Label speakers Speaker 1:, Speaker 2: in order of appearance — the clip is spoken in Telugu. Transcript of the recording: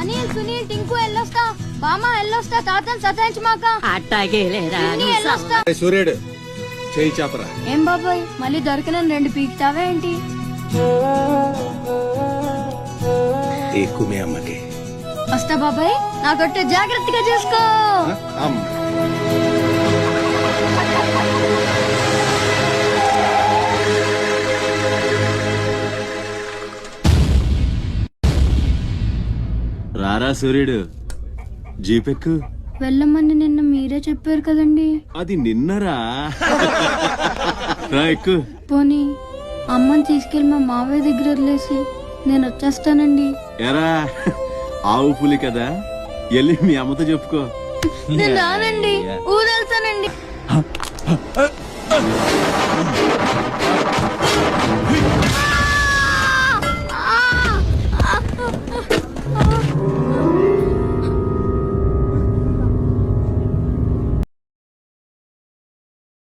Speaker 1: అనిల్ సునీల్ టింకు ఎల్లొస్తా బామ్మ ఎల్లొస్తా తాతని సతాయించమాక
Speaker 2: అట్టాగే లేరా
Speaker 1: ఎల్లొస్తా
Speaker 3: సూర్యుడు చేయి చాపరా.
Speaker 1: ఏం బాబాయ్ మళ్ళీ దొరికిన 2 పీకుతావా ఏంటి?
Speaker 3: ఎక్కువ మీ అమ్మకి
Speaker 1: వస్తా బాబాయ్ నాకొట్టు జాగ్రత్తగా చూసుకో.
Speaker 3: అమ్మ
Speaker 4: రారా సూర్యుడు, జీపెక్కు.
Speaker 1: వెళ్ళమని నిన్న మీరే చెప్పారు కదండి.
Speaker 4: అది నిన్నరా. రా ఎక్కు.
Speaker 1: పోనీ అమ్మని తీసుకెళ్లి మా మావయ్య దగ్గర వదిలేసి నేను వచ్చేస్తానండి.
Speaker 4: ఎరా ఆవు పులి కదా, వెళ్ళి మీ అమ్మతో చెప్పుకో.
Speaker 1: నేను రానండి, ఊరెళ్తానండి.